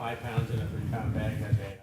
5 pounds in a 3-pound bag that day.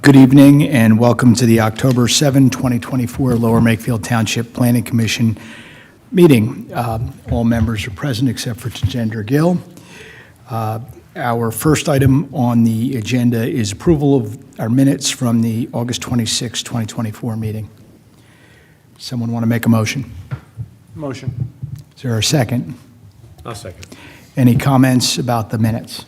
Good evening and welcome to the October 7, 2024 Lower Makefield Township Planning Commission meeting. All members are present except for Tajendra Gill. Our first item on the agenda is approval of our minutes from the August 26, 2024 meeting. Someone want to make a motion? Motion. Is there a second? I'll second. Any comments about the minutes?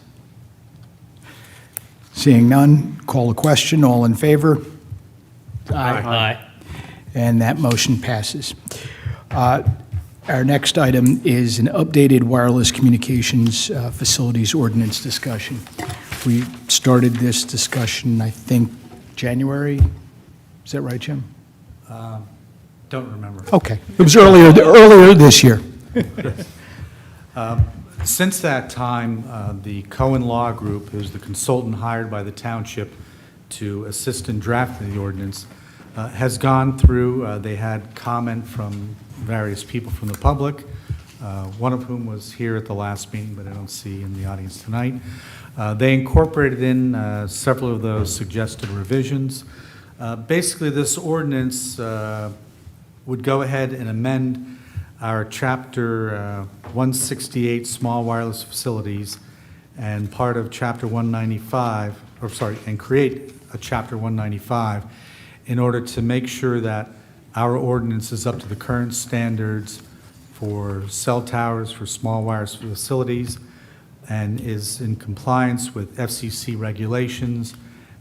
Seeing none, call a question. All in favor? Aye. And that motion passes. Our next item is an updated wireless communications facilities ordinance discussion. We started this discussion, I think, January. Is that right, Jim? Don't remember. Okay. It was earlier this year. Since that time, the Cohen Law Group, who's the consultant hired by the township to assist in drafting the ordinance, has gone through. They had comment from various people from the public, one of whom was here at the last meeting, but I don't see in the audience tonight. They incorporated in several of those suggested revisions. Basically, this ordinance would go ahead and amend our Chapter 168 Small Wireless Facilities and part of Chapter 195, and create a Chapter 195 in order to make sure that our ordinance is up to the current standards for cell towers for small wireless facilities and is in compliance with FCC regulations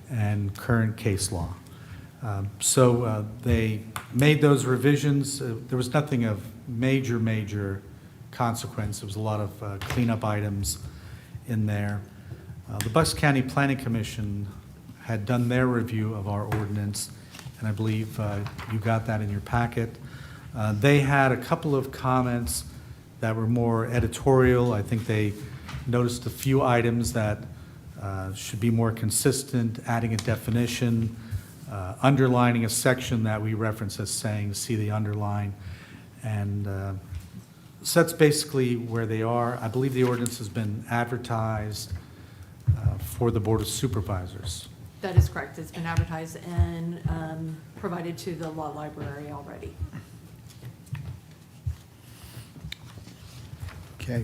and current case law. So they made those revisions. There was nothing of major consequence. There was a lot of cleanup items in there. The Bucks County Planning Commission had done their review of our ordinance, and I believe you got that in your packet. They had a couple of comments that were more editorial. I think they noticed a few items that should be more consistent, adding a definition, underlining a section that we reference as saying, see the underline. And so that's basically where they are. I believe the ordinance has been advertised for the Board of Supervisors. That is correct. It's been advertised and provided to the law library already. Okay.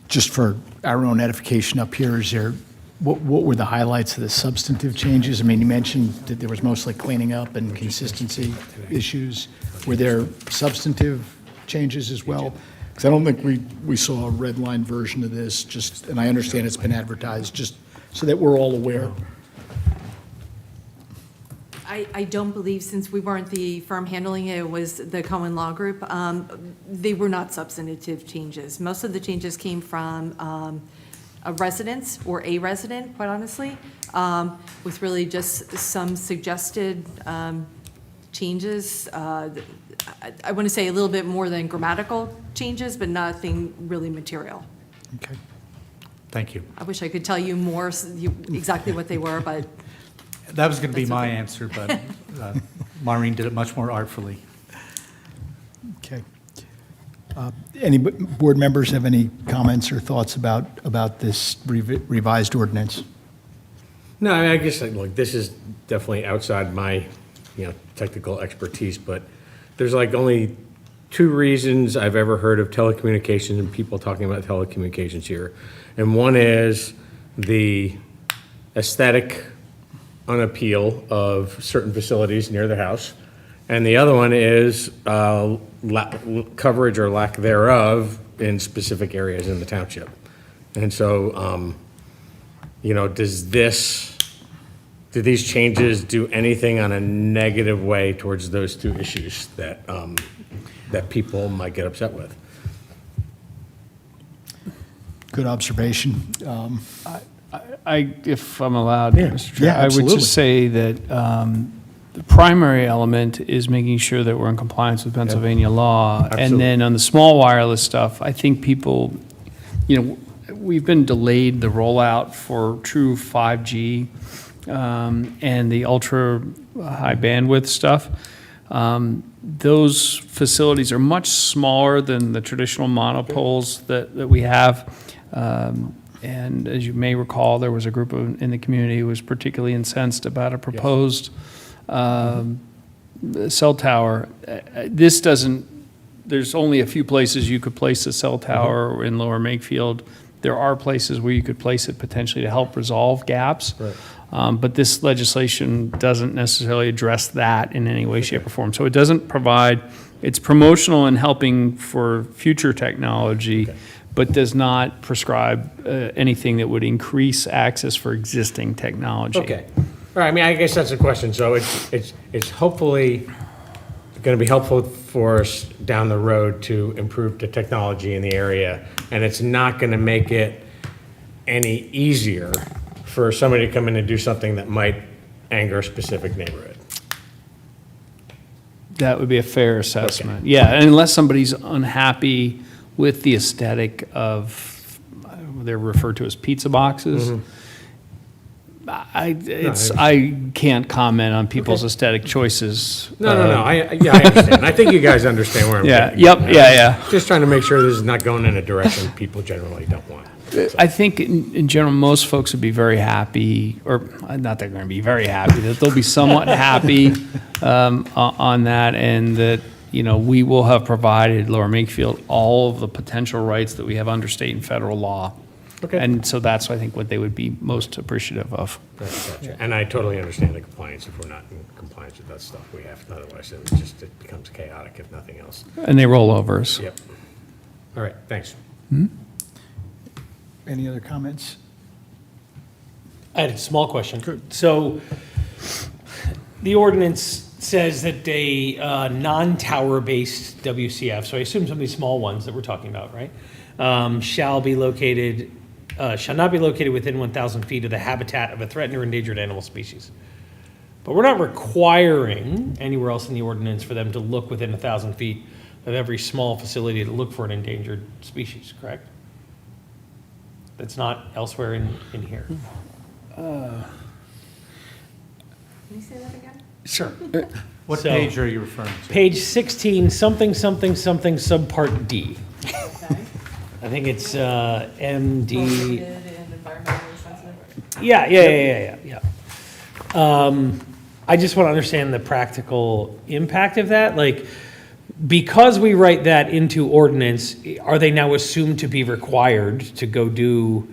Just for our own edification up here, is there, what were the highlights of the substantive changes? I mean, you mentioned that there was mostly cleaning up and consistency issues. Were there substantive changes as well? Because I don't think we saw a red line version of this, just, and I understand it's been advertised, just so that we're all aware. I don't believe, since we weren't the firm handling it, it was the Cohen Law Group, they were not substantive changes. Most of the changes came from a residence or a resident, quite honestly, with really just some suggested changes. I want to say a little bit more than grammatical changes, but nothing really material. Okay. Thank you. I wish I could tell you more, exactly what they were, but That was going to be That's my okay. answer, but Maureen did it much more artfully. Okay. Any board members have any comments or thoughts about this revised ordinance? No, I mean, I guess, like, this is definitely outside my, technical expertise, but there's like only 2 reasons I've ever heard of telecommunications and people talking about telecommunications here. And one is the aesthetic unappeal of certain facilities near the house. And the other one is coverage or lack thereof in specific areas in the township. And so, does this do these changes do anything on a negative way towards those two issues that, that people might get upset with? Good observation. If I'm allowed, Yeah. Mr. Chair, Yeah, I would absolutely. just say that the primary element is making sure that we're in compliance with Pennsylvania law. Absolutely. And then on the small wireless stuff, I think people, we've been delayed the rollout for true 5G and the ultra high bandwidth stuff. Those facilities are much smaller than the traditional monopoles that we have. And as you may recall, there was a group in the community who was particularly incensed about a proposed cell tower. This doesn't, there's only a few places you could place a cell tower in Lower Makefield. There are places where you could place it potentially to help resolve gaps. Right. But this legislation doesn't necessarily address that in any way, shape, or form. So it doesn't provide, it's promotional and helping for future technology, but does not prescribe anything that would increase access for existing technology. Okay. All right, I mean, I guess that's the question. So it's hopefully going to be helpful for us down the road to improve the technology in the area, and it's not going to make it any easier for somebody to come in and do something that might anger a specific neighborhood. That would be a fair assessment. Yeah, unless somebody's unhappy with the aesthetic of, they're referred to as pizza boxes. I can't comment on people's aesthetic choices. No. I understand. I think you guys understand where I'm Yeah, getting yep, at. yeah. Just trying to make sure this is not going in a direction people generally don't want. I think in general, most folks would be very happy, or not they're going to be very happy, that they'll be somewhat happy on that, and that, we will have provided Lower Makefield all of the potential rights that we have under state and federal law. Okay. And so that's, I think, what they would be most appreciative of. Gotcha. And I totally understand the compliance. If we're not in compliance with that stuff, we have to. Otherwise, it becomes chaotic if nothing else. And they roll overs. Yep. All right, thanks. Any other comments? I had a small question. So the ordinance says that a non-tower-based WCF, so I assume some of these small ones that we're talking about, right, shall not be located within 1,000 feet of the habitat of a threatened or endangered animal species. But we're not requiring anywhere else in the ordinance for them to look within 1,000 feet of every small facility to look for an endangered species, correct? That's not elsewhere in here. Can you say that again? Sure. What So- page are you referring to? Page 16, something, subpart D. Okay. I think it's MD. Prohibited and environmentally sensitive. Yeah. I just want to understand the practical impact of that. Like, because we write that into ordinance, are they now assumed to be required to go do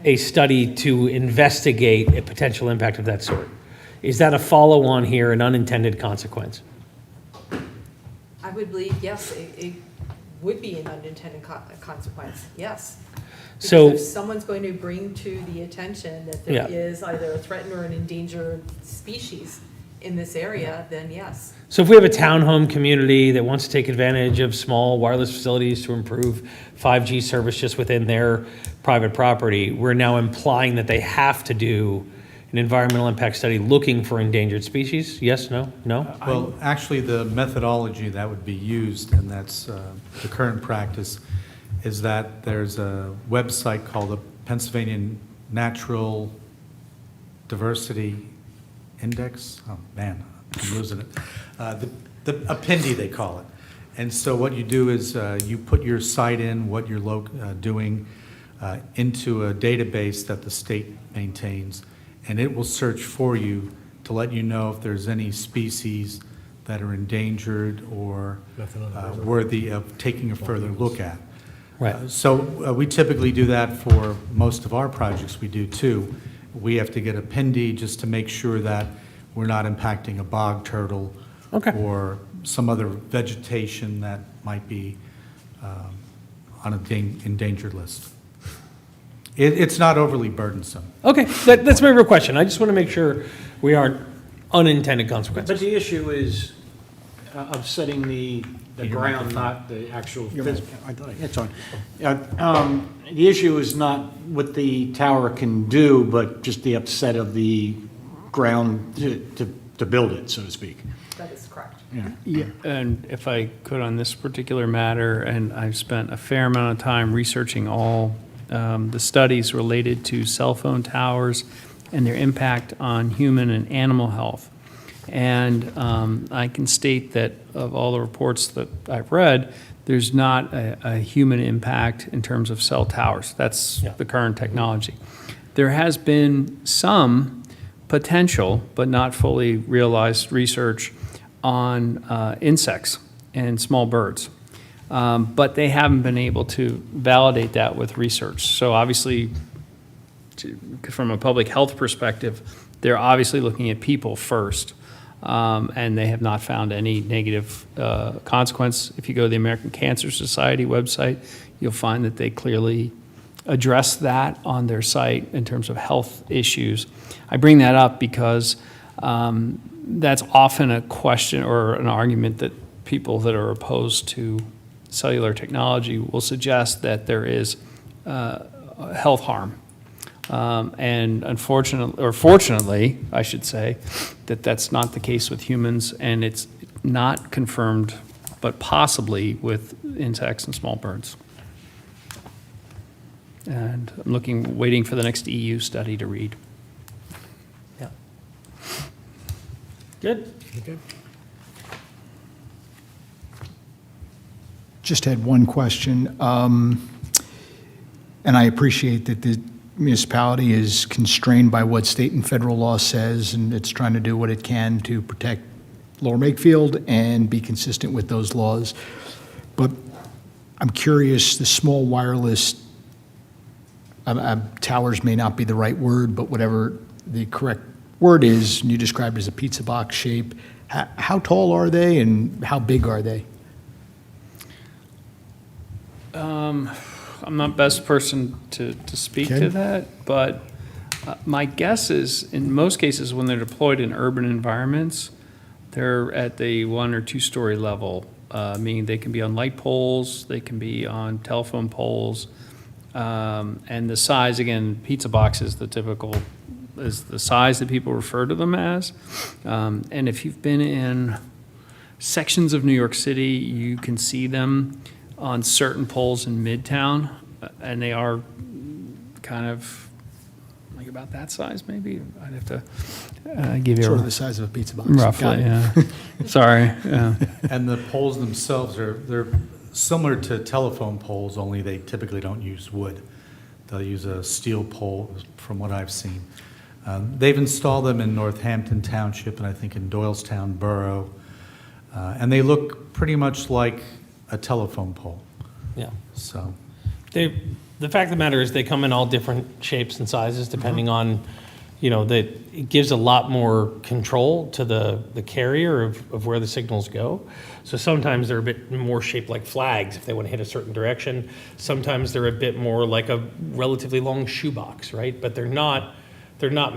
a study to investigate a potential impact of that sort? Is that a follow-on here, an unintended consequence? I would believe, yes, it would be an unintended consequence, yes. So- Because if someone's going to bring to the attention that there Yeah. is either a threatened or an endangered species in this area, then yes. So if we have a townhome community that wants to take advantage of small wireless facilities to improve 5G service just within their private property, we're now implying that they have to do an environmental impact study looking for endangered species? Yes, no, no? Well, actually, the methodology that would be used, and that's the current practice, is that there's a website called the Pennsylvania Natural Diversity Index. Oh, man, I'm losing it. The Appendee, they call it. And so what you do is you put your site in, what you're doing, into a database that the state maintains, and it will search for you to let you know if there's any species that are endangered or worthy of taking a further look at. Right. So we typically do that for most of our projects. We do too. We have to get a Appendee just to make sure that we're not impacting a bog turtle Okay. or some other vegetation that might be on an endangered list. It's not overly burdensome. Okay, that's my real question. I just want to make sure we aren't unintended But consequences. the issue is of setting the ground, not the actual physical. It's on. The issue is not what the tower can do, but just the upset of the ground to build it, so to speak. That is correct. Yeah, and if I could on this particular matter, and I've spent a fair amount of time researching all the studies related to cell phone towers and their impact on human and animal health. And I can state that of all the reports that I've read, there's not a human impact in terms of cell towers. That's the current technology. There has been some potential, but not fully realized research on insects and small birds. But they haven't been able to validate that with research. So obviously, from a public health perspective, they're obviously looking at people first. And they have not found any negative consequence. If you go to the American Cancer Society website, you'll find that they clearly address that on their site in terms of health issues. I bring that up because that's often a question or an argument that people that are opposed to cellular technology will suggest that there is health harm. And unfortunately, or fortunately, I should say, that that's not the case with humans, and it's not confirmed, but possibly with insects and small birds. And I'm waiting for the next EU study to read. Yeah. Good. Okay. Just had one question, and I appreciate that the municipality is constrained by what state and federal law says, and it's trying to do what it can to protect Lower Makefield and be consistent with those laws. But I'm curious, the small wireless towers may not be the right word, but whatever the correct word is, and you described as a pizza box shape, how tall are they and how big are they? I'm not best person to speak Okay. to that, but my guess is, in most cases, when they're deployed in urban environments, they're at the 1 or 2 story level, meaning they can be on light poles, they can be on telephone poles, and the size, again, pizza box is the size that people refer to them as. And if you've been in sections of New York City, you can see them on certain poles in Midtown, and they are kind of like about that size, maybe. I'd have to give you Sort a of the size of a pizza box. roughly, Got it. yeah. Sorry, yeah. And the poles themselves they're similar to telephone poles, only they typically don't use wood. They'll use a steel pole, from what I've seen. They've installed them in Northampton Township and I think in Doylestown Borough. And they look pretty much like a telephone pole, Yeah. so. The fact of the matter is they come in all different shapes and sizes depending on, that it gives a lot more control to the carrier of where the signals go. So sometimes they're a bit more shaped like flags if they want to hit a certain direction. Sometimes they're a bit more like a relatively long shoebox, right? But they're not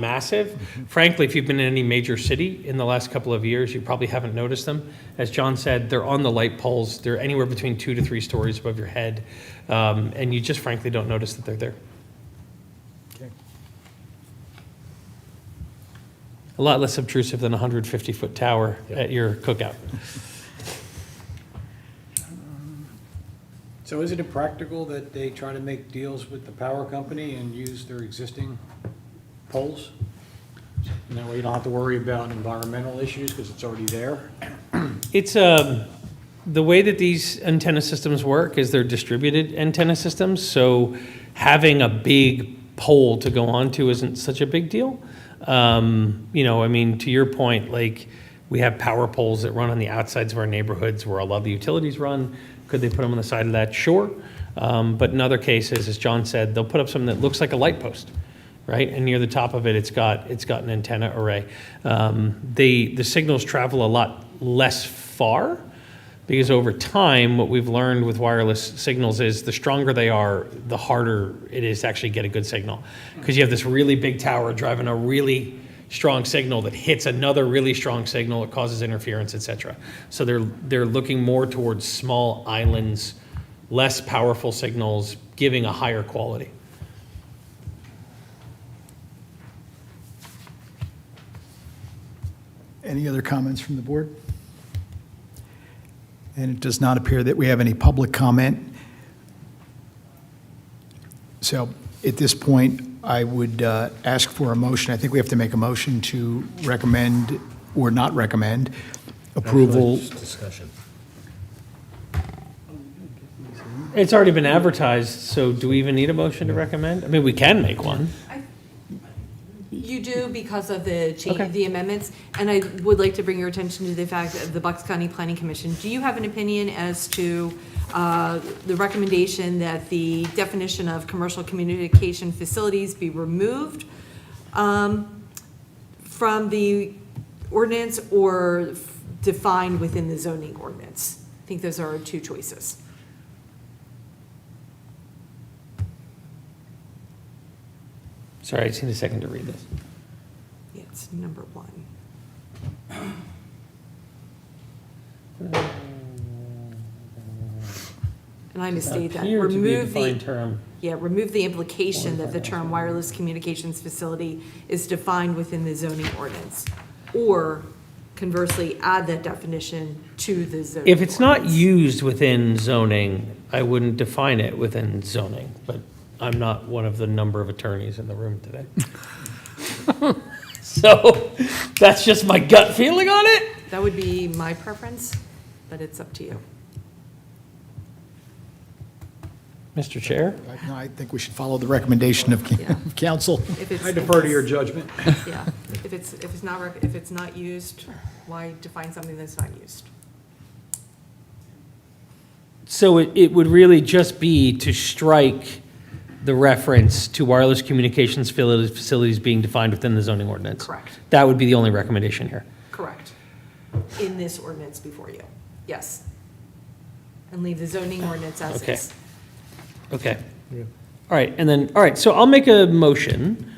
massive. Frankly, if you've been in any major city in the last couple of years, you probably haven't noticed them. As John said, they're on the light poles. They're anywhere between 2 to 3 stories above your head. And you just frankly don't notice that they're there. A lot less obtrusive than a 150-foot tower at your cookout. So is it impractical that they try to make deals with the power company and use their existing poles? And that way you don't have to worry about environmental issues because it's already there? It's the way that these antenna systems work is they're distributed antenna systems, so having a big pole to go onto isn't such a big deal. To your point, like we have power poles that run on the outsides of our neighborhoods where a lot of the utilities run. Could they put them on the side of that? Sure. But in other cases, as John said, they'll put up something that looks like a light post, right? And near the top of it, it's got an antenna array. The signals travel a lot less far Because over time, what we've learned with wireless signals is the stronger they are, the harder it is to actually get a good signal. Because you have this really big tower driving a really strong signal that hits another really strong signal, it causes interference, et cetera. So they're looking more towards small islands, less powerful signals, giving a higher quality. Any other comments from the board? And it does not appear that we have any public comment. So at this point, I would ask for a motion. I think we have to make a motion to recommend or not recommend approval. Actually, just discussion. It's already been advertised, so do we even need a motion to recommend? I mean, we can make one. You do because of the Okay. change, the amendments, and I would like to bring your attention to the fact that the Bucks County Planning Commission, do you have an opinion as to the recommendation that the definition of commercial communication facilities be removed from the ordinance or defined within the zoning ordinance? I think those are our two choices. Sorry, I just need a second to read this. Yeah, it's number 1. And I misstate that. Appear to be a Remove defined the, term. yeah, remove the implication that the term wireless communications facility is defined within the zoning ordinance. Or conversely, add that definition to the zoning. If it's not ordinance. used within zoning, I wouldn't define it within zoning, but I'm not one of the number of attorneys in the room today. So that's just my gut feeling on it. That would be my preference, but it's up to you. Mr. Chair? No, I think we should follow the recommendation of Yeah. council. If it's- I defer to your judgment. Yeah, if it's not used, why define something that's not used? So it would really just be to strike the reference to wireless communications facilities being defined within the zoning ordinance. Correct. That would be the only recommendation here. Correct. In this ordinance before you, yes. And leave the zoning ordinance as Okay. is. Okay. All right, and then, all right, so I'll make a motion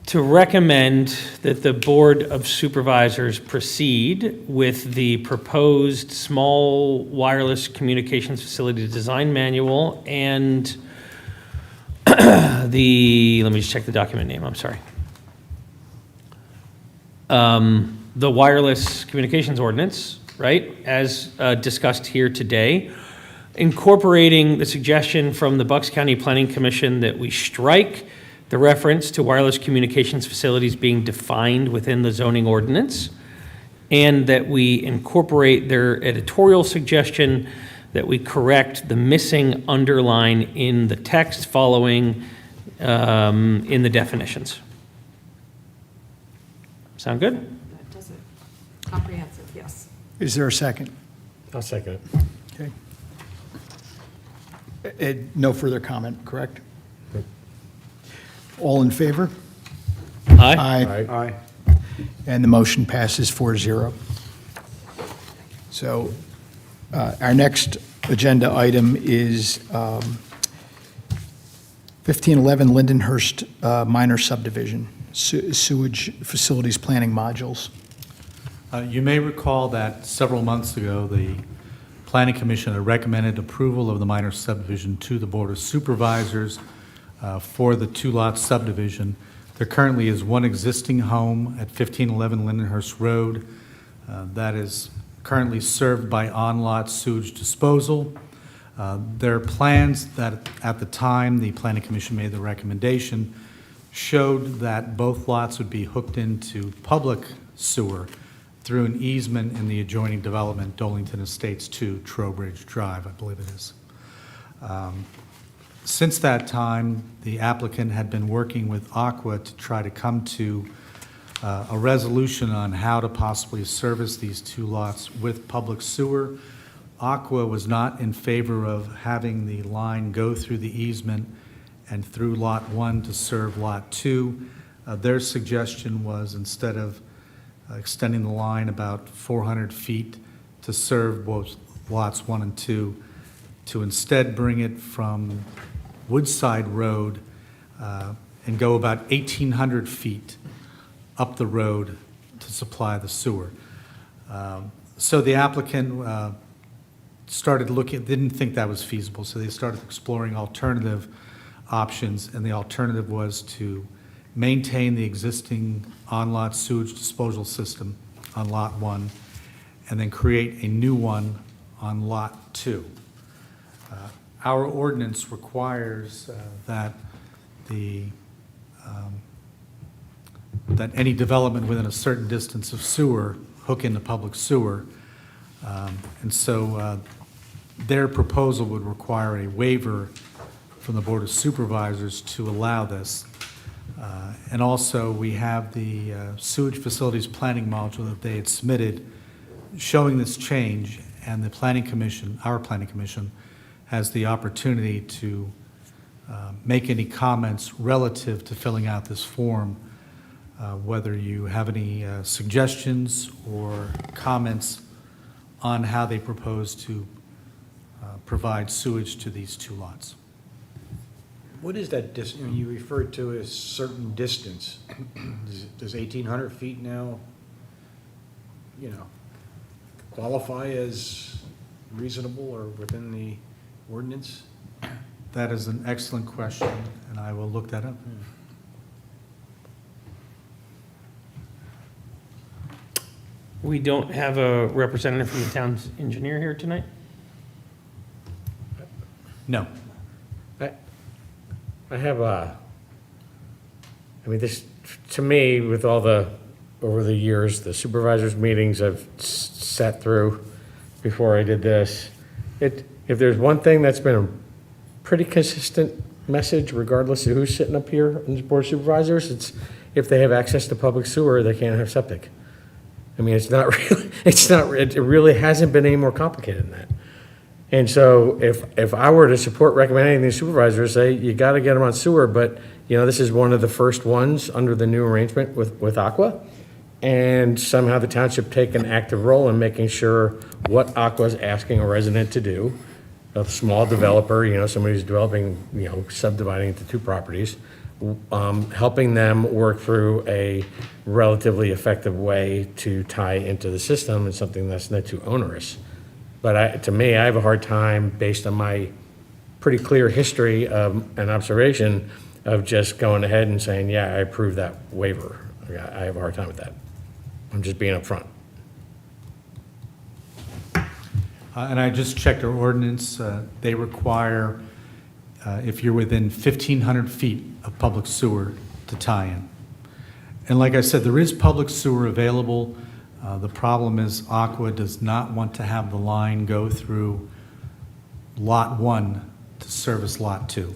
to recommend that the Board of Supervisors proceed with the proposed small wireless communications facility design manual and let me just check the document name, I'm sorry. The wireless communications ordinance, right, as discussed here today, incorporating the suggestion from the Bucks County Planning Commission that we strike the reference to wireless communications facilities being defined within the zoning ordinance, and that we incorporate their editorial suggestion that we correct the missing underline in the text following in the definitions. Sound good? That does it. Comprehensive, yes. Is there a second? I'll second it. Okay. No further comment, correct? All in favor? Aye. Aye. And the motion passes 4-0. So our next agenda item is 1511 Lindenhurst minor subdivision, sewage facilities planning modules. You may recall that several months ago, the Planning Commission had recommended approval of the minor subdivision to the Board of Supervisors for the two-lot subdivision. There currently is one existing home at 1511 Lindenhurst Road that is currently served by Onlot Sewage Disposal. Their plans that at the time the Planning Commission made the recommendation showed that both lots would be hooked into public sewer through an easement in the adjoining development, Dolington Estates 2, Trowbridge Drive, I believe it is. Since that time, the applicant had been working with Aqua to try to come to a resolution on how to possibly service these two lots with public sewer. Aqua was not in favor of having the line go through the easement and through Lot 1 to serve Lot 2. Their suggestion was, instead of extending the line about 400 feet to serve both lots 1 and 2, to instead bring it from Woodside Road and go about 1,800 feet up the road to supply the sewer. So the applicant started looking, didn't think that was feasible, so they started exploring alternative options, and the alternative was to maintain the existing on-lot sewage disposal system on Lot 1, and then create a new one on Lot 2. Our ordinance requires that that any development within a certain distance of sewer hook into public sewer. And so their proposal would require a waiver from the Board of Supervisors to allow this. And also, we have the sewage facilities planning module that they had submitted showing this change, and the Planning Commission, our Planning Commission, has the opportunity to make any comments relative to filling out this form, whether you have any suggestions or comments on how they propose to provide sewage to these 2 lots. What is that distance, you referred to as certain distance? Does 1,800 feet now, qualify as reasonable or within the ordinance? That is an excellent question, and I will look that up. We don't have a representative from the town's engineer here tonight? No. I have this, to me, with all over the years, the supervisors' meetings I've sat through before I did this, if there's one thing that's been a pretty consistent message, regardless of who's sitting up here on the Board of Supervisors, it's if they have access to public sewer, they can't have septic. It's not really, it really hasn't been any more complicated than that. And so if I were to support recommending these supervisors, say, you got to get them on sewer, but, this is one of the first ones under the new arrangement with Aqua, and somehow the township take an active role in making sure what Aqua's asking a resident to do, a small developer, somebody who's developing, subdividing into 2 properties, helping them work through a relatively effective way to tie into the system and something that's not too onerous. But to me, I have a hard time, based on my pretty clear history and observation, of just going ahead and saying, yeah, I approve that waiver. I have a hard time with that. I'm just being upfront. And I just checked our ordinance. They require, if you're within 1,500 feet of public sewer, to tie in. And like I said, there is public sewer available. The problem is Aqua does not want to have the line go through Lot 1 to service Lot 2.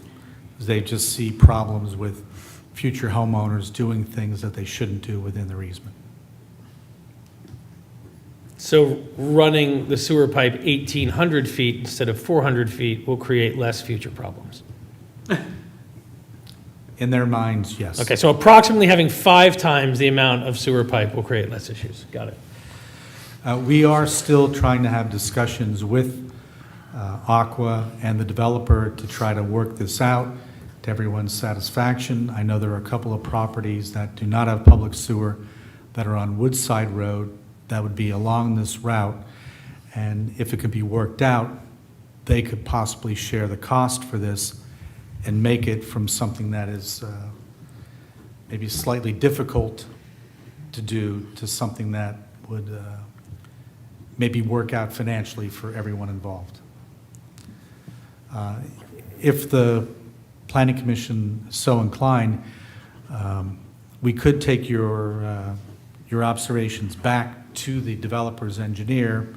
They just see problems with future homeowners doing things that they shouldn't do within their easement. So running the sewer pipe 1,800 feet instead of 400 feet will create less future problems? In their minds, yes. Okay, so approximately having 5 times the amount of sewer pipe will create less issues. Got it. We are still trying to have discussions with Aqua and the developer to try to work this out to everyone's satisfaction. I know there are a couple of properties that do not have public sewer that are on Woodside Road that would be along this route. And if it could be worked out, they could possibly share the cost for this and make it from something that is maybe slightly difficult to do to something that would maybe work out financially for everyone involved. If the Planning Commission is so inclined, we could take your observations back to the developer's engineer.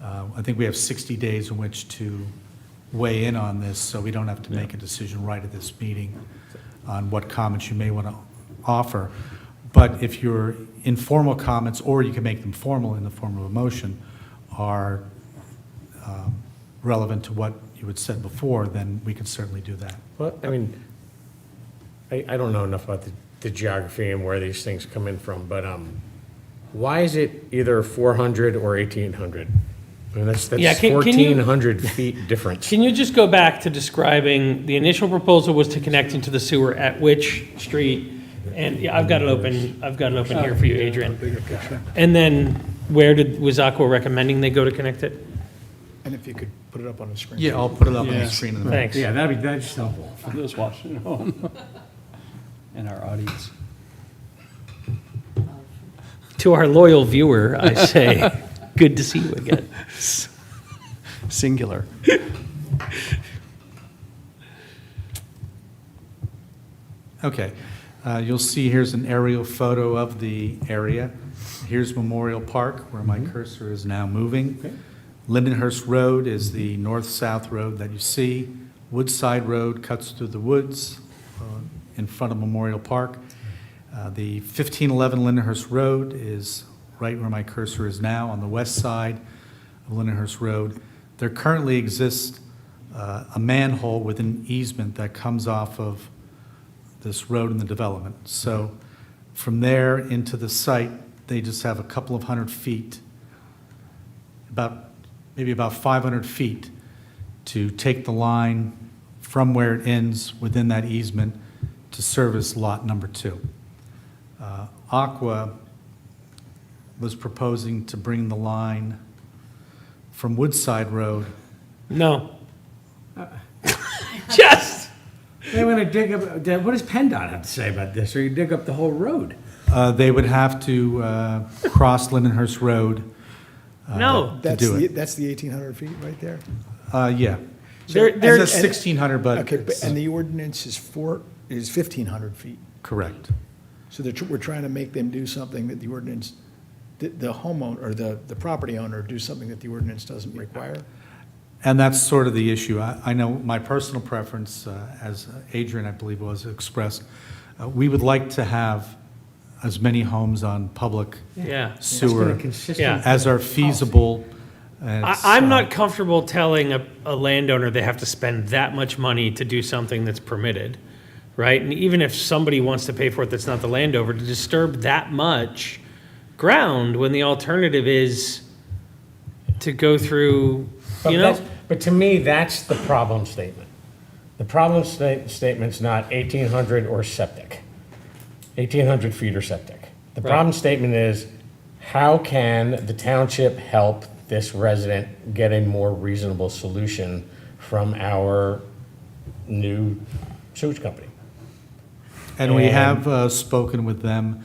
I think we have 60 days in which to weigh in on this, so we don't have to make a decision right at this meeting on what comments you may want to offer. But if your informal comments, or you can make them formal in the form of a motion, are relevant to what you had said before, then we can certainly do that. Well, I don't know enough about the geography and where these things come in from, but why is it either 400 or 1,800? I mean, that's Yeah, can you- 1,400 feet difference. Can you just go back to describing, the initial proposal was to connect into the sewer at which street? And yeah, I've got it open here for you, Adrian. And then where was Aqua recommending they go to connect it? And if you could put it up on the screen. Yeah, I'll put it up on the Yeah. screen in a minute. Thanks. that's helpful. For those watching at home and our audience. To our loyal viewer, I say, good to see you again. Singular. Okay, you'll see here's an aerial photo of the area. Here's Memorial Park, where my cursor is now moving. Lindenhurst Road is the north-south road that you see. Woodside Road cuts through the woods in front of Memorial Park. The 1511 Lindenhurst Road is right where my cursor is now, on the west side of Lindenhurst Road. There currently exists a manhole with an easement that comes off of this road in the development. So from there into the site, they just have a couple of 100 feet, maybe about 500 feet, to take the line from where it ends within that easement to service lot number 2. Aqua was proposing to bring the line from Woodside Road. No. Just, They want to dig up, what does PennDOT have to say about this? Or you dig up the whole road? They would have to cross Lindenhurst Road no. to do it. That's the 1,800 feet right there? Yeah. There- It there- says 1,600, but Okay, it's and the ordinance is 1,500 feet. correct. So we're trying to make them do something that the ordinance, the homeowner, or the property owner do something that the ordinance doesn't require? And that's sort of the issue. I know my personal preference, as Adrian, I believe, was expressed, we would like to have as many homes on public Yeah. sewer Yeah. as are feasible. and it's, I'm not comfortable telling a landowner they have to spend that much money to do something that's permitted, right? And even if somebody wants to pay for it that's not the landowner, to disturb that much ground when the alternative is to go through, you know? But to me, that's the problem statement. The problem statement's not 1,800 or septic, 1,800 feet or septic. The Right. problem statement is, how can the township help this resident get a more reasonable solution from our new sewage company? And we And- have spoken with them,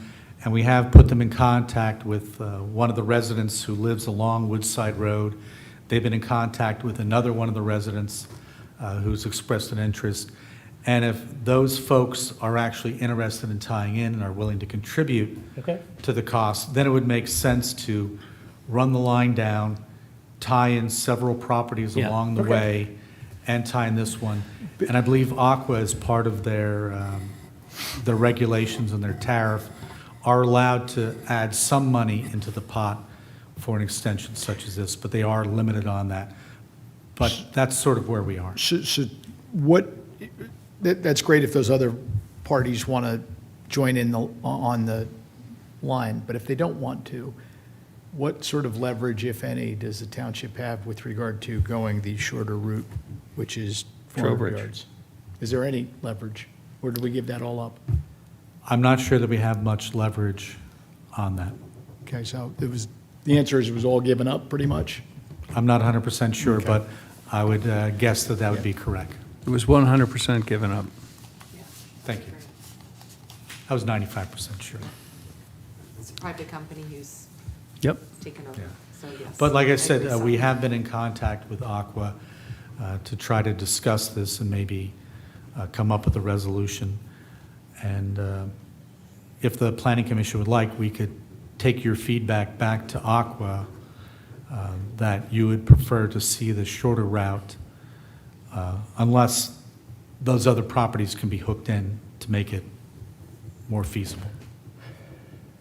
and we have put them in contact with one of the residents who lives along Woodside Road. They've been in contact with another one of the residents who's expressed an interest. And if those folks are actually interested in tying in and are willing to contribute Okay. to the cost, then it would make sense to run the line down, tie in several properties Yeah. along the Okay. way, and tie in this one. And I believe Aqua, as part of their regulations and their tariff, are allowed to add some money into the pot for an extension such as this, but they are limited on that. But that's sort of where we are. So what, that's great if those other parties want to join in on the line, but if they don't want to, what sort of leverage, if any, does the township have with regard to going the shorter route, which is 400 Trowbridge. yards? Is there any leverage, or do we give that all up? I'm not sure that we have much leverage on that. Okay, so the answer is it was all given up, pretty much? I'm not 100% sure, but I would guess that that would be correct. It was 100% given up. Thank you. I was 95% sure. It's a private company who's Yep. taken over, so yes. But like I agree said, we solidly. have been in contact with Aqua to try to discuss this and maybe come up with a resolution. And if the planning commission would like, we could take your feedback back to Aqua that you would prefer to see the shorter route unless those other properties can be hooked in to make it more feasible.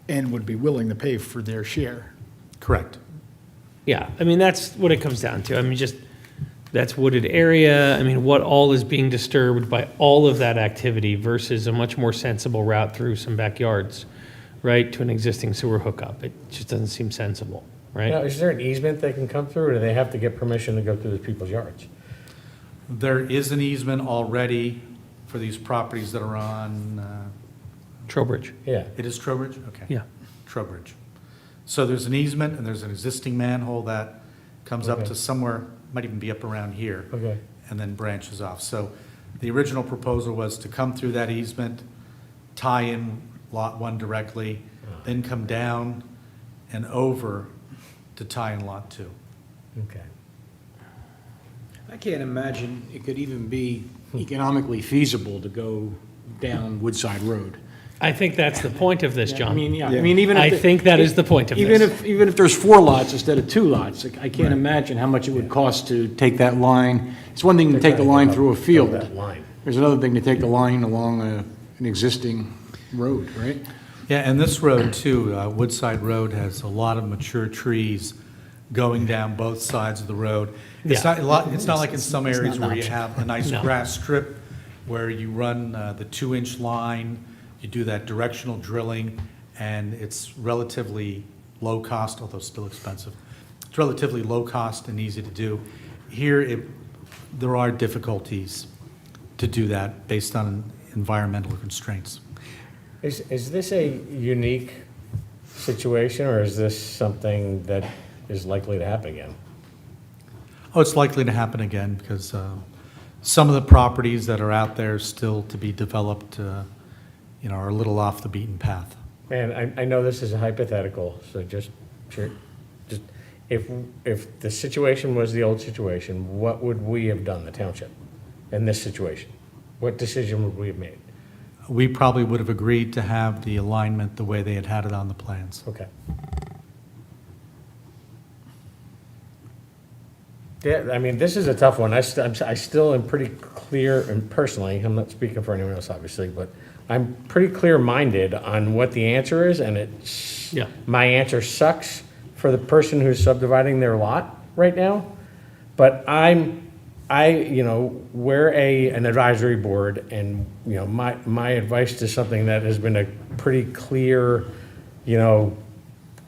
And would be willing to pay for their share. Correct. Yeah, I mean, that's what it comes down to. I mean, just, that's wooded area. I mean, what all is being disturbed by all of that activity versus a much more sensible route through some backyards. right, to an existing sewer hookup. It just doesn't seem sensible, right? Now, is there an easement they can come through, or do they have to get permission to go through the people's yards? There is an easement already for these properties that are on, Trowbridge, Yeah. it is Trowbridge? Okay. yeah. Trowbridge. So there's an easement and there's an existing manhole that comes up Okay. to somewhere, might even be up around here. Okay. And then branches off. So the original proposal was to come through that easement, tie in Lot 1 directly, then come down and over to tie in Lot 2. Okay. I can't imagine it could even be economically feasible to go down Woodside Road. I think that's the point of this, I John. mean, yeah, I mean, even if. I think that is the point of Even this. even if there's 4 lots instead of 2 lots, I can't imagine how much it would cost to take that line. It's one thing to take the line through a field. That line. There's another thing to take the line along an existing road, right? Yeah, and this road too, Woodside Road has a lot of mature trees going down both sides of the road. It's Yeah. not, it's not like in some It's not areas an where you option. have a nice No. grass strip where you run the 2-inch line, you do that directional drilling, and it's relatively low cost, although still expensive. It's relatively low cost and easy to do. Here, there are difficulties to do that based on environmental constraints. Is this a unique situation, or is this something that is likely to happen again? Oh, it's likely to happen again because some of the properties that are out there still to be developed, are a little off the beaten path. And I know this is a hypothetical, so just, if the situation was the old situation, what would we have done, the township, in this situation? What decision would we have made? We probably would have agreed to have the alignment the way they had it on the plans. Okay. Yeah, I mean, this is a tough one. I still am pretty clear, and personally, I'm not speaking for anyone else, obviously, but I'm pretty clear-minded on what the answer is, and it's, Yeah. my answer sucks for the person who's subdividing their lot right now, but we're an advisory board, and, my advice to something that has been a pretty clear,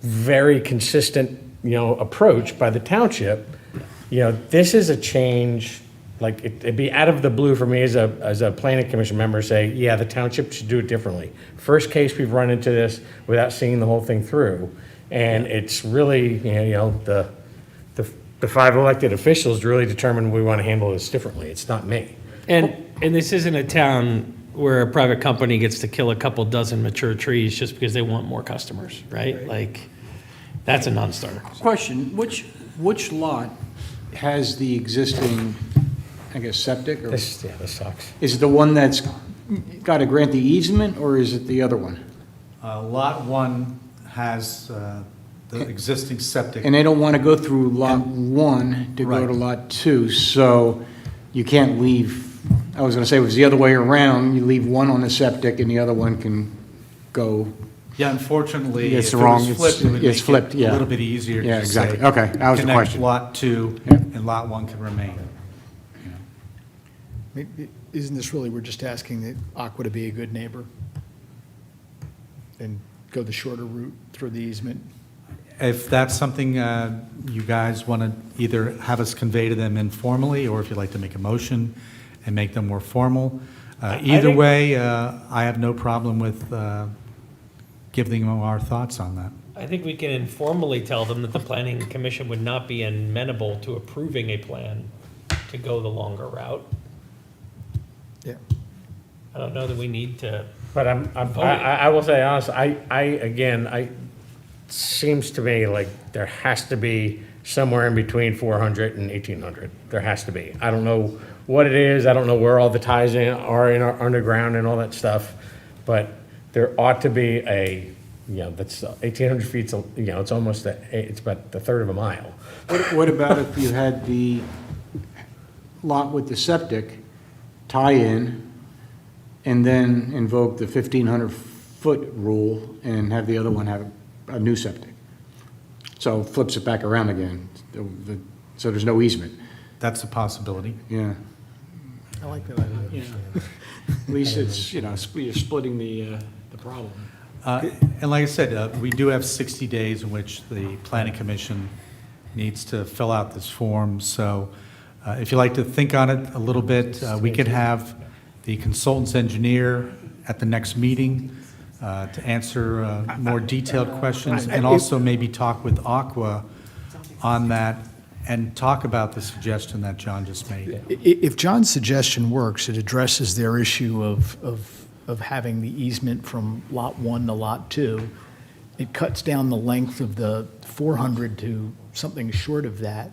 very consistent, approach by the township, this is a change, like, it'd be out of the blue for me as a planning commission member to say, yeah, the township should do it differently. First case we've run into this without seeing the whole thing through, and it's really, the 5 elected officials really determine we want to handle this differently. It's not me. And this isn't a town where a private company gets to kill a couple dozen mature trees just because they want more customers, right? Like, that's a non-starter. Question, which lot has the existing, I guess, septic? Or This sucks. is it the one that's got to grant the easement, or is it the other one? Lot 1 has the existing septic. And they don't want to go through Lot 1 to go Right. to Lot 2, so you can't leave, I was going to say, it was the other way around, you leave one on the septic and the other one can go, Yeah, unfortunately, It's if it wrong. was flipped, it would It's make flipped, it yeah. a little bit easier Yeah, to say. exactly. Okay, that was the question. Connect Lot 2 Yeah. and Lot 1 can remain. Isn't this really, we're just asking the Aqua to be a good neighbor? And go the shorter route through the easement? If that's something you guys want to either have us convey to them informally, or if you'd like to make a motion and make them more formal, either think- way, I have no problem with giving them our thoughts on that. I think we can informally tell them that the planning commission would not be amenable to approving a plan to go the longer route. Yeah. I don't know that we need to, But I will say honestly, I seems to me like there has to be somewhere in between 400 and 1,800. There has to be. I don't know what it is. I don't know where all the ties are in our underground and all that stuff. But there ought to be that's 1,800 feet, it's almost, it's about a third of a mile. what about if you had the lot with the septic tie in and then invoke the 1,500-foot rule and have the other one have a new septic? So flips it back around again, so there's no easement, That's a possibility. yeah. I like that idea. At least it's, you're splitting the problem. And like I said, we do have 60 days in which the planning commission needs to fill out this form. So if you'd like to think on it a little bit, we could have the consultant's engineer at the next meeting to answer more detailed questions, and also maybe talk with Aqua on that and talk about the suggestion that John just made. If John's suggestion works, it addresses their issue of having the easement from Lot 1 to Lot 2. It cuts down the length of the 400 to something short of that,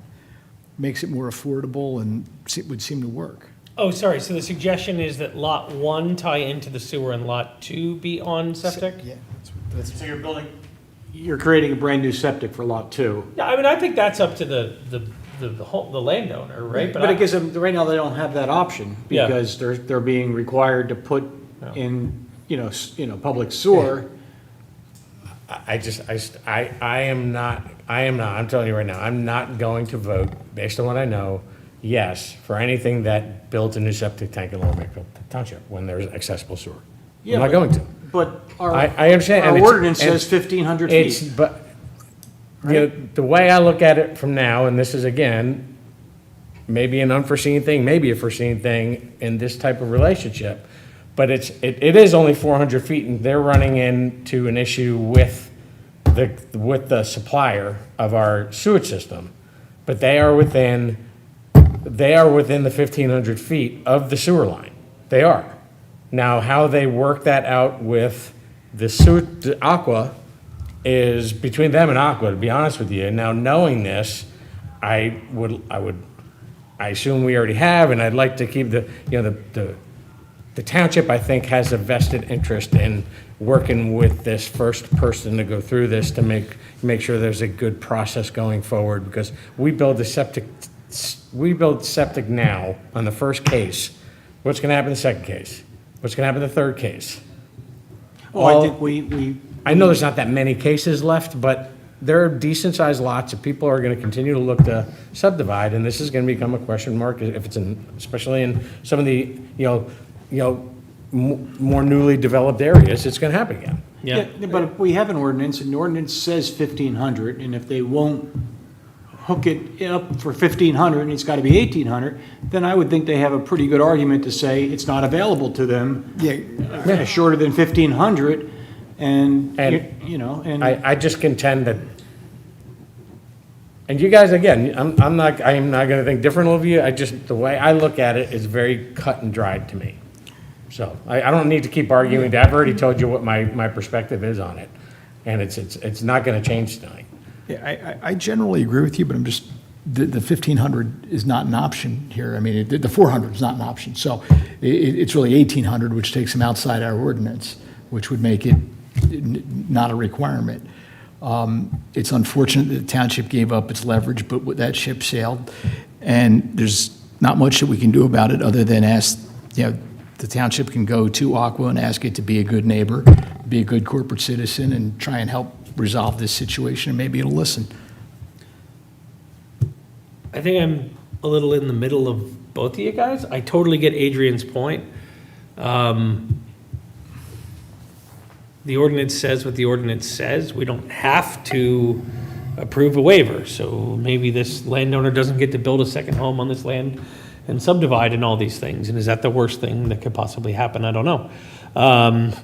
makes it more affordable, and it would seem to work. Oh, sorry, so the suggestion is that Lot 1 tie into the sewer and Lot 2 be on septic? Yeah. So you're creating a brand-new septic for Lot 2. Yeah, I mean, I think that's up to the landowner, right? But I guess right now they don't have that option Yeah. because they're being required to put in, public sewer. I am not, I'm telling you right now, I'm not going to vote, based on what I know, yes, for anything that builds a new septic tank in Lower Makefield Township when there's accessible sewer. I'm not going to. But I understand. and our it's- ordinance and says 1,500 It's, feet. but, the way I look at it from now, and this is again, maybe an unforeseen thing, maybe a foreseen thing in this type of relationship, but it is only 400 feet, and they're running into an issue with the supplier of our sewage system. But they are within the 1,500 feet of the sewer line. They are. Now, how they work that out with the Aqua is between them and Aqua, to be honest with you. Now, knowing this, I assume we already have, and I'd like to keep the township, I think, has a vested interest in working with this first person to go through this to make sure there's a good process going forward, because we build septic now on the first case. What's gonna happen in the second case? What's gonna happen in the third case? I think we I know there's not that many cases left, but there are decent-sized lots, and people are gonna continue to look to subdivide, and this is gonna become a question mark if it's especially in some of the, more newly developed areas, it's gonna happen again. Yeah. But if we have an ordinance, and the ordinance says 1,500, and if they won't hook it up for 1,500, and it's got to be 1,800, then I would think they have a pretty good argument to say it's not available to them shorter than 1,500, and. I just contend that, and you guys, again, I'm not gonna think different of you, the way I look at it is very cut and dried to me. So, I don't need to keep arguing that. I've already told you what my perspective is on it, and it's not gonna change tonight. Yeah, I generally agree with you, but I'm just, the 1,500 is not an option here. I mean, the 400 is not an option. So it's really 1,800, which takes them outside our ordinance, which would make it not a requirement. It's unfortunate that the township gave up its leverage, but that ship sailed. And there's not much that we can do about it other than ask, the township can go to Aqua and ask it to be a good neighbor, be a good corporate citizen, and try and help resolve this situation, and maybe it'll listen. I think I'm a little in the middle of both of you guys. I totally get Adrian's point. The ordinance says what the ordinance says. We don't have to approve a waiver. So maybe this landowner doesn't get to build a second home on this land and subdivide and all these things. And is that the worst thing that could possibly happen? I don't know.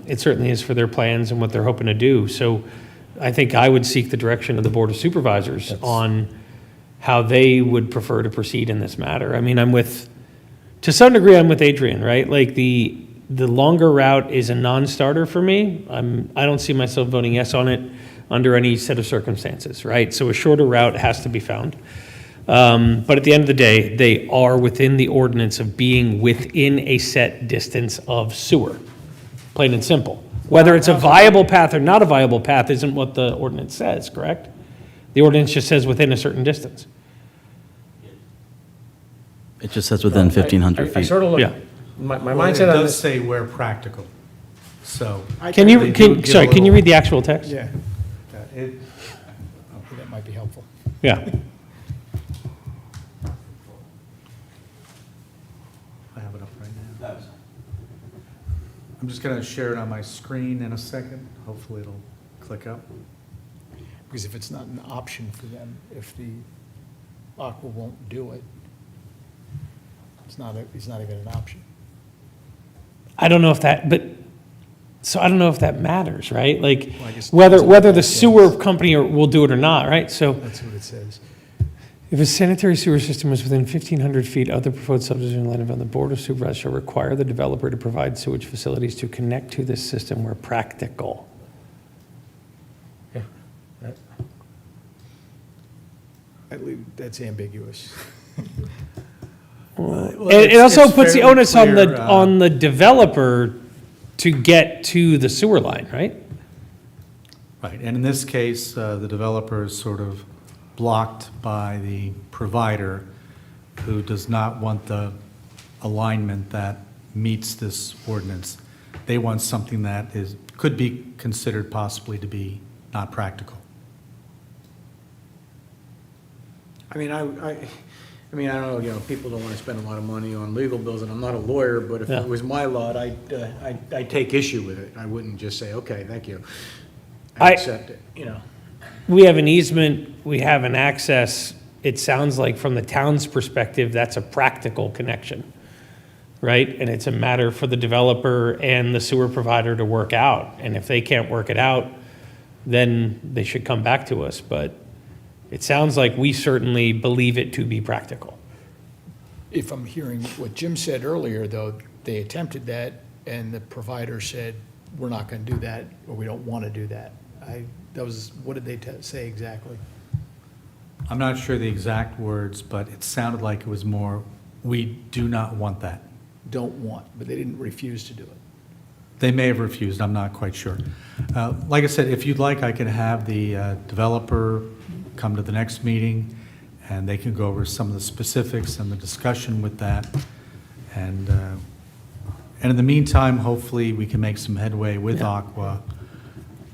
It certainly is for their plans and what they're hoping to do. So I think I would seek the direction of the Board of Supervisors on how they would prefer to proceed in this matter. I mean, to some degree, I'm with Adrian, right? Like the longer route is a non-starter for me. I don't see myself voting yes on it under any set of circumstances, right? So a shorter route has to be found. But at the end of the day, they are within the ordinance of being within a set distance of sewer, plain and simple. Whether it's a viable path or not a viable path isn't what the ordinance says, correct? The ordinance just says within a certain distance. It just says within 1,500 I feet. sort of look, Yeah. my Well, mindset on It does this. say where practical, so. Can They you, do give a can you little- read the actual text? Yeah, It- that might be helpful. Yeah. I have it up right now. I'm just going to share it on my screen in a second. Hopefully it'll click up. Because if it's not an option for them, if the Aqua won't do it, it's not even an option. I don't know if that, so I don't know if that matters, right? Like, Well, I guess- whether the sewer company will do it or not, right? So That's what it says. if a sanitary sewer system is within 1,500 feet of the proposed subdivision line, the Board of Supervisors shall require the developer to provide sewage facilities to connect to this system where practical. That's ambiguous. It also it's puts the fairly onus on clear, on the developer to get to the sewer line, right? Right, and in this case, the developer is sort of blocked by the provider who does not want the alignment that meets this ordinance. They want something that could be considered possibly to be not practical. I mean, I mean, I don't know, people don't want to spend a lot of money on legal bills, and I'm not a lawyer, but if Yeah. it was my lot, I'd take issue with it. I wouldn't just say, okay, thank you. I- I accept it, We have an easement, we have an access. It sounds like from the town's perspective, that's a practical connection, right? And it's a matter for the developer and the sewer provider to work out. And if they can't work it out, then they should come back to us. But it sounds like we certainly believe it to be practical. If I'm hearing what Jim said earlier, though, they attempted that, and the provider said, we're not going to do that, or we don't want to do that. What did they say exactly? I'm not sure the exact words, but it sounded like it was more, we do not want that. Don't want, but they didn't refuse to do it. They may have refused, I'm not quite sure. Like I said, if you'd like, I could have the developer come to the next meeting, and they can go over some of the specifics and the discussion with that. And in the meantime, hopefully, we can make some headway with Aqua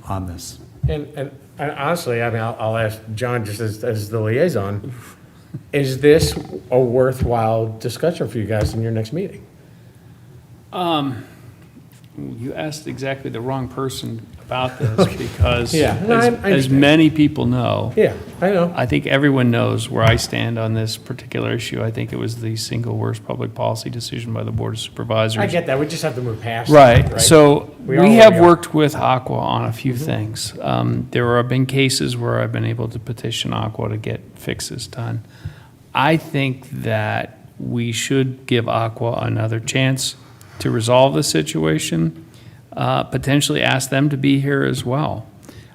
on this. And honestly, I mean, I'll ask John just as the liaison, is this a worthwhile discussion for you guys in your next meeting? You asked exactly the wrong person about this because Yeah, no, I as understand. many people know, Yeah, I know. I think everyone knows where I stand on this particular issue. I think it was the single worst public policy decision by the Board of Supervisors. I get that, we just have to move past it, Right, so We are we where have we are. worked with Aqua on a few things. There have been cases where I've been able to petition Aqua to get fixes done. I think that we should give Aqua another chance to resolve the situation, potentially ask them to be here as well.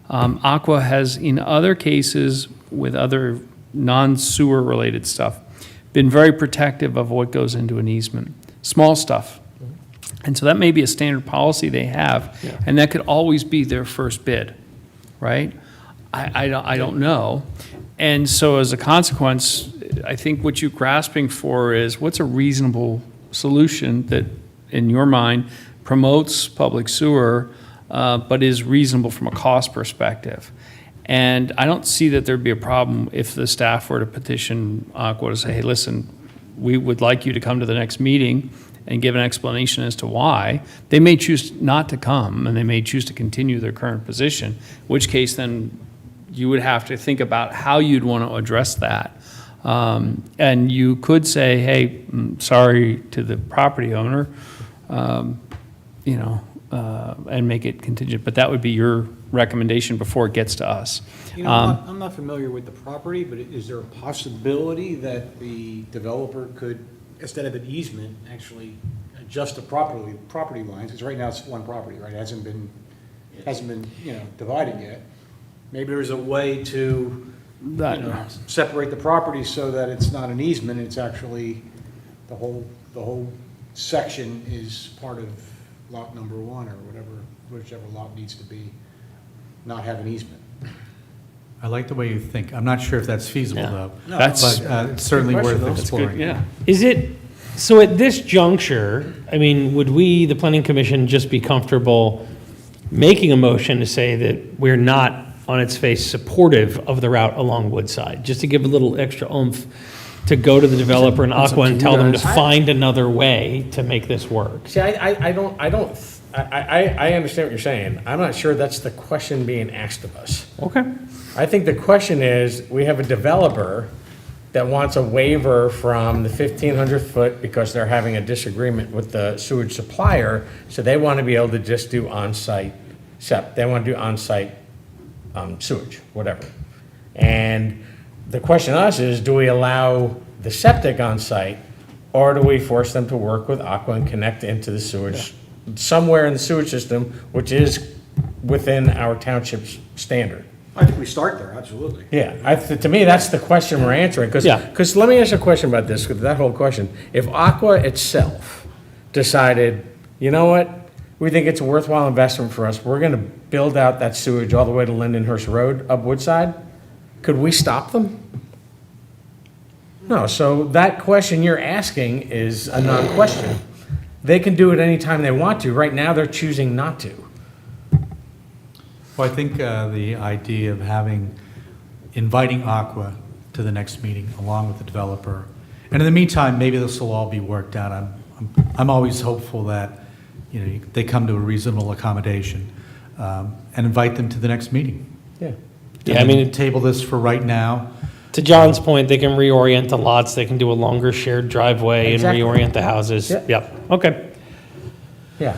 Aqua has, in other cases with other non-sewer related stuff, been very protective of what goes into an easement, small stuff. And so that may be a standard policy they have, and that could always be their first bid, right? I don't know. And so as a consequence, I think what you're grasping for is what's a reasonable solution that, in your mind, promotes public sewer, but is reasonable from a cost perspective. And I don't see that there'd be a problem if the staff were to petition Aqua to say, hey, listen, we would like you to come to the next meeting and give an explanation as to why. They may choose not to come, and they may choose to continue their current position, in which case then you would have to think about how you'd want to address that. And you could say, hey, sorry to the property owner, and make it contingent, but that would be your recommendation before it gets to us. I'm not familiar with the property, but is there a possibility that the developer could, instead of an easement, actually adjust the property lines? Because right now it's one property, right? It hasn't been, divided yet. Maybe there's a way to, separate the properties so that it's not an easement, it's actually, the whole section is part of lot number one, or whichever lot needs to be, not have an easement. I like the way you think. I'm not sure if that's feasible, Yeah. though. No, That's- But it's certainly Good question, worth though. exploring. Yeah. Is it, so at this juncture, I mean, would we, the planning commission, just be comfortable making a motion to say that we're not, on its face, supportive of the route along Woodside, just to give a little extra oomph to go to the developer and That's up Aqua to and you tell them to guys. find another way to make this work? See, I don't I understand what you're saying. I'm not sure that's the question being asked of us. Okay. I think the question is, we have a developer that wants a waiver from the 1,500 foot because they're having a disagreement with the sewage supplier, so they want to be able to just do on-site they want to do on-site sewage, whatever. And the question to us is, do we allow the septic on-site, or do we force them to work with Aqua and connect into the sewage, somewhere in the sewage system, which is within our township's standard? I think we start there, absolutely. Yeah, to me, that's the question we're answering, because, Yeah. let me ask you a question about this, with that whole question. If Aqua itself decided, you know what, we think it's a worthwhile investment for us, we're gonna build out that sewage all the way to Lindenhurst Road up Woodside, could we stop them? No, so that question you're asking is a non-question. They can do it anytime they want to. Right now, they're choosing not to. Well, I think the idea of inviting Aqua to the next meeting along with the developer, and in the meantime, maybe this will all be worked out. I'm always hopeful that, you know, they come to a reasonable accommodation, and invite them to the next meeting. Yeah. Yeah, I mean, Table this for right now. to John's point, they can reorient the lots, they can do a longer shared driveway and Exactly. reorient the houses. Yeah. Yep, okay. Yeah.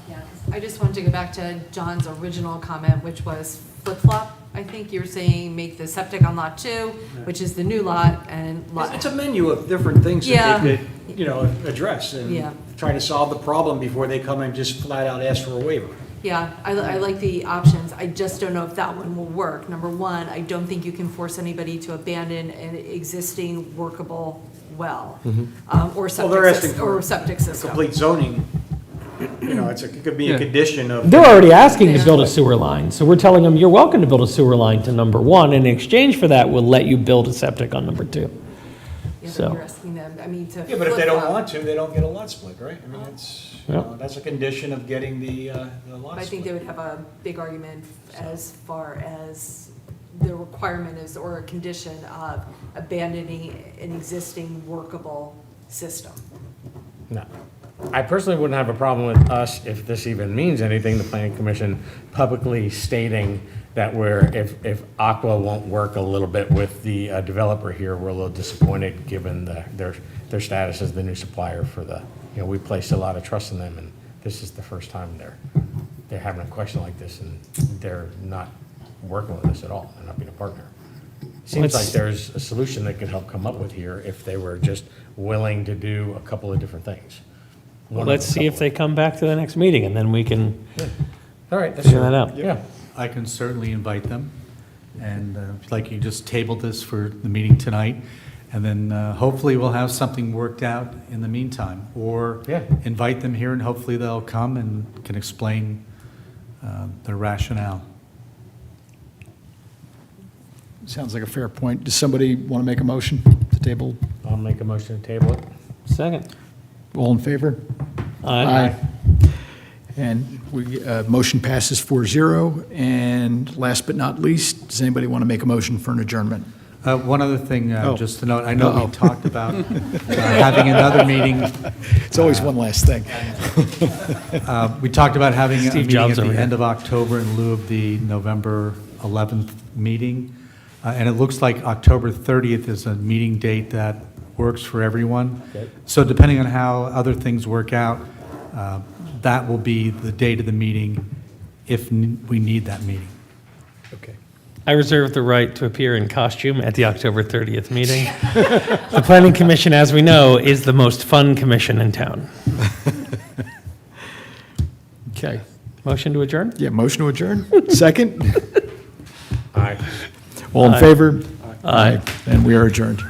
Yeah, I just wanted to go back to John's original comment, which was flip-flop. I think you're saying make the septic on lot 2, which is the new lot, and lot. It's a menu of different things Yeah. that they could, you know, address and Yeah. trying to solve the problem before they come and just flat out ask for a waiver. Yeah, I like the options. I just don't know if that one will work. Number one, I don't think you can force anybody to abandon an existing workable well, or they're asking septic, for or septic system. Complete zoning, you know, it could be a condition of. They're already asking to build a sewer line, so we're telling them, you're welcome to build a sewer line to number 1, and in exchange for that, we'll let you build a septic on number 2. Yeah, but So- you're asking them, I mean, to. Yeah, but if they don't flip-flop. want to, they don't get a lot split, right? I mean, it's, you Yep. know, that's a condition of getting the lot I think they split. would have a big argument as far as the requirement is, or a condition of abandoning an existing workable system. No. I personally wouldn't have a problem with us, if this even means anything, the planning commission publicly stating that if Aqua won't work a little bit with the developer here, we're a little disappointed given their status as the new supplier for we placed a lot of trust in them, and this is the first time they're having a question like this, and they're not working with us at all. They're not being a partner. Seems like there's a solution they could help come up with here if they were just willing to do a couple of different things. Well, let's see if they come back to the next meeting, and then we can All right, that's figure that out. Yeah. I can certainly invite them, and if like you just tabled this for the meeting tonight, and then hopefully we'll have something worked out in the meantime, or Yeah. invite them here, and hopefully they'll come and can explain their rationale. Sounds like a fair point. Does somebody want to make a motion to table? I'll make a motion to table it. Second. All in favor? Aye. And motion passes 4-0. And last but not least, does anybody want to make a motion for an adjournment? One other thing, Oh. just to note, I know Uh-oh. we talked about having another meeting. It's always one last thing. We talked about having a Steve meeting Jobs at the over here. end of October in lieu of the November 11th meeting. And it looks like October 30th is a meeting date that works for everyone. Okay. So depending on how other things work out, that will be the date of the meeting if we need that meeting. Okay. I reserve the right to appear in costume at the October 30th meeting. The Planning Commission, as we know, is the most fun commission in town. Okay. Motion to adjourn? Yeah, motion to adjourn? Second? Aye. All in Aye. favor? Aye. And we are adjourned.